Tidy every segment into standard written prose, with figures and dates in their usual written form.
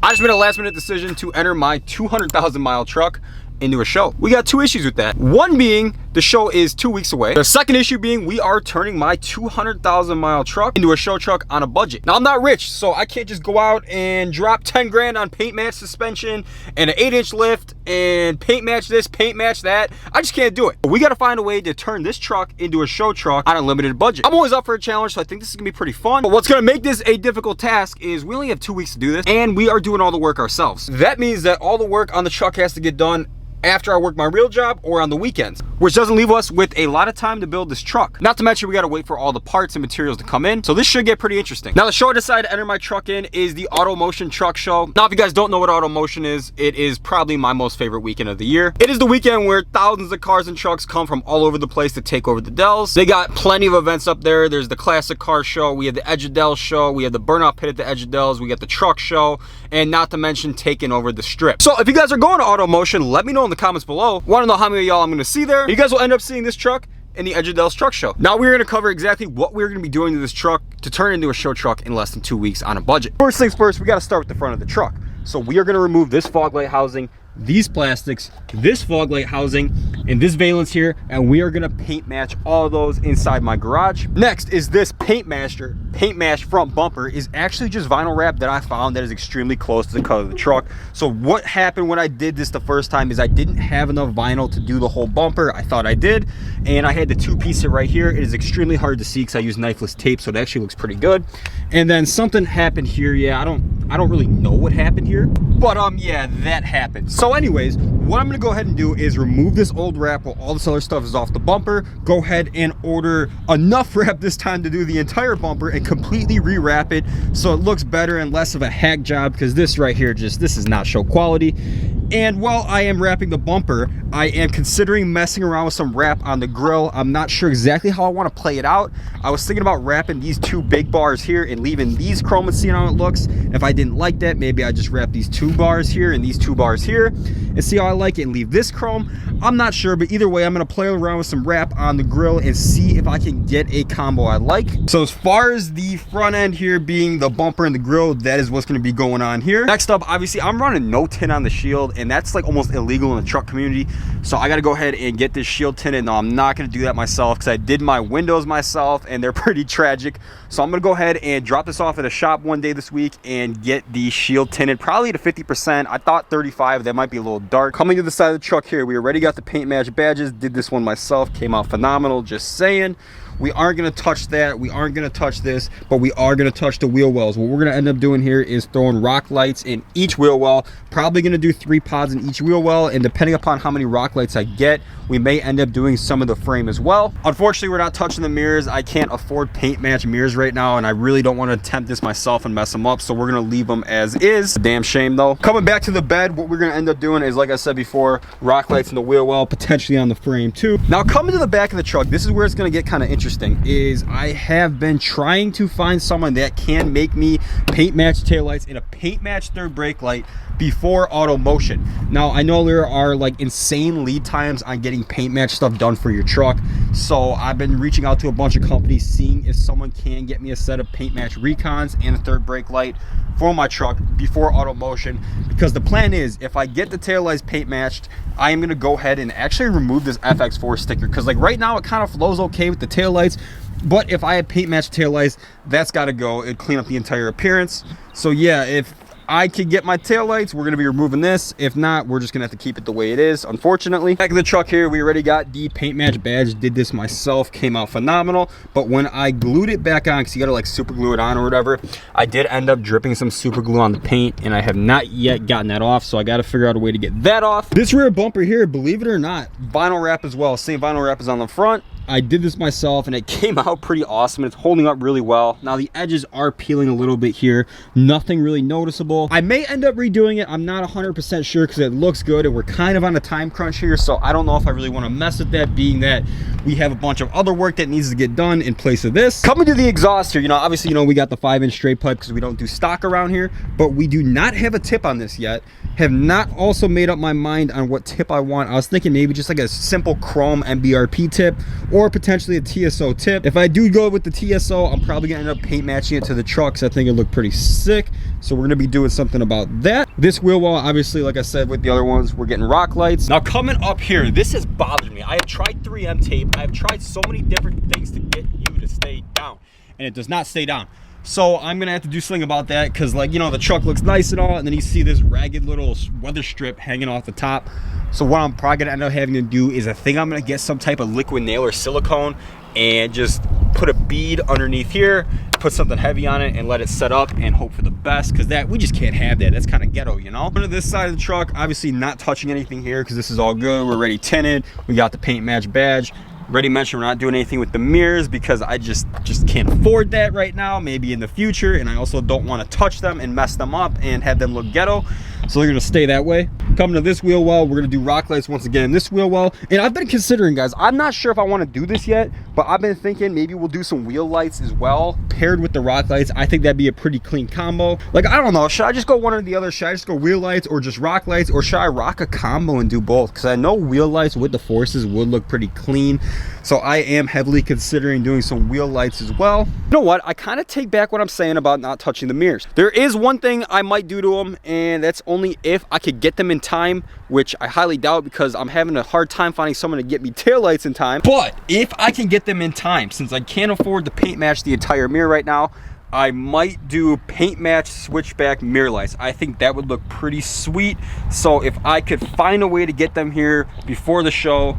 I just made a last minute decision to enter my 200,000 mile truck into a show. We got two issues with that. One being the show is 2 weeks away. The second issue being we are turning my 200,000 mile truck into a show truck on a budget. Now I'm not rich, so I can't just go out and drop 10 grand on paint match suspension and an 8-inch lift and paint match this, paint match that. I just can't do it. But we got to find a way to turn this truck into a show truck on a limited budget. I'm always up for a challenge, so I think this is gonna be pretty fun. But what's gonna make this a difficult task is we only have 2 weeks to do this, and we are doing all the work ourselves. That means that all the work on the truck has to get done after I work my real job or on the weekends, which doesn't leave us with a lot of time to build this truck. Not to mention we gotta wait for all the parts and materials to come in, so this should get pretty interesting. Now the show I decided to enter my truck in is the Auto Motion Truck Show. Now if you guys don't know what Auto Motion is, it is probably my most favorite weekend of the year. It is the weekend where thousands of cars and trucks come from all over the place to take over the Dells. They got plenty of events up there. There's the Classic Car Show, we have the Edge of Dells show, we have the Burnout Pit at the Edge of Dells, we got the Truck Show, and not to mention taking over the Strip. So if you guys are going to Auto Motion, let me know in the comments below. Want to know how many of y'all I'm going to see there. You guys will end up seeing this truck in the Edge of Dells Truck Show. Now we're going to cover exactly what we're going to be doing to this truck to turn it into a show truck in less than 2 weeks on a budget. First things first, we got to start with the front of the truck. So we are going to remove this fog light housing, these plastics, this fog light housing, and this valence here, and we are gonna paint match all of those inside my garage. Next is this paint match front bumper is actually just vinyl wrap that I found that is extremely close to the color of the truck. So what happened when I did this the first time is I didn't have enough vinyl to do the whole bumper. I thought I did, and I had to two-piece it right here. It is extremely hard to see because I use knifeless tape, so it actually looks pretty good. And then something happened here. Yeah, I don't really know what happened here, but yeah, that happened. So anyways, what I'm gonna go ahead and do is remove this old wrap while all this other stuff is off the bumper, go ahead and order enough wrap this time to do the entire bumper and completely rewrap it so it looks better and less of a hack job, because this right here, this is not show quality. And while I am wrapping the bumper, I am considering messing around with some wrap on the grill. I'm not sure exactly how I want to play it out. I was thinking about wrapping these two big bars here and leaving these chrome and seeing how it looks. If I didn't like that, maybe I just wrap these two bars here and these two bars here and see how I like it and leave this chrome. I'm not sure, but either way, I'm going to play around with some wrap on the grill and see if I can get a combo I like. So as far as the front end here being the bumper and the grill, that is what's going to be going on here. Next up, obviously, I'm running no tint on the shield, and that's like almost illegal in the truck community. So I got to go ahead and get this shield tinted. No, I'm not going to do that myself because I did my windows myself and they're pretty tragic. So I'm going to go ahead and drop this off at a shop one day this week and get the shield tinted probably to 50%. I thought 35, that might be a little dark. Coming to the side of the truck here, we already got the paint match badges, did this one myself, came out phenomenal, just saying. We aren't going to touch that, we aren't going to touch this, but we are going to touch the wheel wells. What we're going to end up doing here is throwing rock lights in each wheel well. Probably going to do 3 pods in each wheel well, and depending upon how many rock lights I get, we may end up doing some of the frame as well. Unfortunately, we're not touching the mirrors. I can't afford paint match mirrors right now, and I really don't want to attempt this myself and mess them up, so we're going to leave them as is. A damn shame though. Coming back to the bed, what we're going to end up doing is, like I said before, rock lights in the wheel well, potentially on the frame too. Now coming to the back of the truck, this is where it's going to get kind of interesting. Is I have been trying to find someone that can make me paint match taillights and a paint match third brake light before Auto Motion. Now I know there are like insane lead times on getting paint match stuff done for your truck, so I've been reaching out to a bunch of companies seeing if someone can get me a set of paint match recons and a third brake light for my truck before Auto Motion, because the plan is if I get the taillights paint matched, I am going to go ahead and actually remove this FX4 sticker, because like right now it kind of flows okay with the taillights, but if I had paint matched taillights, that's got to go. It'd clean up the entire appearance. So yeah, if I could get my taillights, we're going to be removing this. If not, we're just going to have to keep it the way it is, unfortunately. Back of the truck here, we already got the paint match badge. Did this myself, came out phenomenal. But when I glued it back on, because you got to like super glue it on or whatever, I did end up dripping some super glue on the paint, and I have not yet gotten that off, so I got to figure out a way to get that off. This rear bumper here, believe it or not, vinyl wrap as well. Same vinyl wrap as on the front. I did this myself and it came out pretty awesome. It's holding up really well. Now the edges are peeling a little bit here, nothing really noticeable. I may end up redoing it. I'm not 100% sure because it looks good and we're kind of on a time crunch here, so I don't know if I really want to mess with that, being that we have a bunch of other work that needs to get done in place of this. Coming to the exhaust here, obviously we got the 5-inch straight pipe because we don't do stock around here, but we do not have a tip on this yet. Have not also made up my mind on what tip I want. I was thinking maybe just like a simple chrome MBRP tip, or potentially a TSO tip. If I do go with the TSO, I'm probably gonna end up paint matching it to the truck because I think it looked pretty sick. So we're gonna be doing something about that. This wheel well, obviously, like I said with the other ones, we're getting rock lights. Now coming up here, this has bothered me. I have tried 3M tape. I have tried so many different things to get you to stay down, and it does not stay down. So I'm gonna have to do something about that because, like, you know, the truck looks nice and all, and then you see this ragged little weather strip hanging off the top. So what I'm probably gonna end up having to do is, I think I'm gonna get some type of liquid nail or silicone and just put a bead underneath here, put something heavy on it and let it set up and hope for the best, because that, we just can't have that. That's kind of ghetto, you know. Under this side of the truck, obviously not touching anything here because this is all good. We're already tinted. We got the paint match badge. Already mentioned we're not doing anything with the mirrors because I just can't afford that right now, maybe in the future, and I also don't want to touch them and mess them up and have them look ghetto, so they're gonna stay that way. Coming to this wheel well, we're gonna do rock lights once again in this wheel well, and I've been considering, guys, I'm not sure if I want to do this yet, but I've been thinking maybe we'll do some wheel lights as well paired with the rock lights. I think that'd be a pretty clean combo. Like, I don't know, should I just go one or the other? Should I just go wheel lights or just rock lights, or should I rock a combo and do both? Because I know wheel lights with the forces would look pretty clean, so I am heavily considering doing some wheel lights as well. You know what, I kind of take back what I'm saying about not touching the mirrors. There is one thing I might do to them, and that's only if I could get them in time, which I highly doubt because I'm having a hard time finding someone to get me taillights in time. But if I can get them in time, since I can't afford to paint match the entire mirror right now, I might do paint match switchback mirror lights. I think that would look pretty sweet. So if I could find a way to get them here before the show,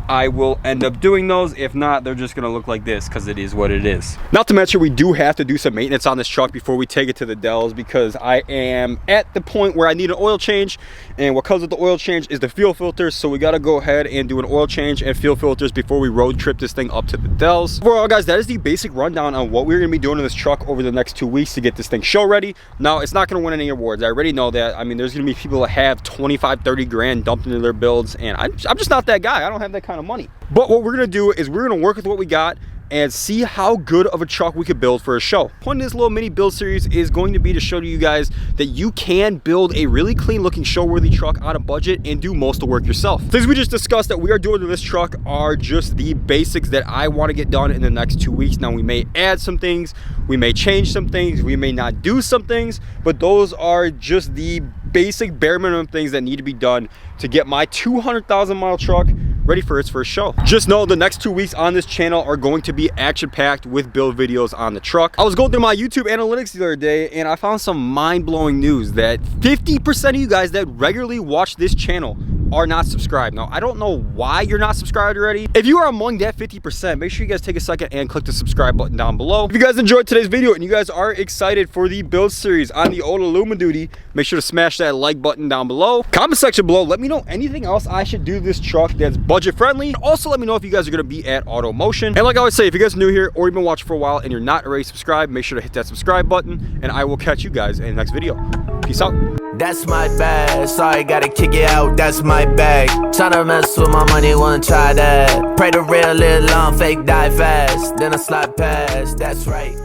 I will end up doing those. If not, they're just gonna look like this because it is what it is. Not to mention, we do have to do some maintenance on this truck before we take it to the Dells, because I am at the point where I need an oil change, and what comes with the oil change is the fuel filters. So we gotta go ahead and do an oil change and fuel filters before we road trip this thing up to the Dells. Overall, guys, that is the basic rundown on what we're gonna be doing in this truck over the next 2 weeks to get this thing show ready. Now, it's not gonna win any awards. I already know that. I mean, there's gonna be people that have 25, 30 grand dumped into their builds, and I'm just not that guy. I don't have that kind of money. But what we're gonna do is we're gonna work with what we got and see how good of a truck we could build for a show. The point of this little mini build series is going to be to show to you guys that you can build a really clean looking show worthy truck on a budget and do most of the work yourself. Things we just discussed that we are doing to this truck are just the basics that I want to get done in the next 2 weeks. Now, we may add some things, we may change some things, we may not do some things, but those are just the basic bare minimum things that need to be done to get my 200,000 mile truck ready for its first show. Just know the next 2 weeks on this channel are going to be action-packed with build videos on the truck. I was going through my YouTube analytics the other day and I found some mind-blowing news that 50% of you guys that regularly watch this channel are not subscribed. Now, I don't know why you're not subscribed already. If you are among that 50%, make sure you guys take a second and click the subscribe button down below. If you guys enjoyed today's video and you guys are excited for the build series on the old Illumiduty, make sure to smash that like button down below. Comment section below, let me know anything else I should do to this truck that's budget friendly. Also, let me know if you guys are gonna be at Auto Motion. And like I always say, if you guys are new here or you've been watching for a while and you're not already subscribed, make sure to hit that subscribe button, and I will catch you guys in the next video. Peace out. That's my bag, sorry, gotta kick it out, that's my bag. Tryna mess with my money, wanna try that. Pray the real live long, fake die fast. Then I slide past, that's right.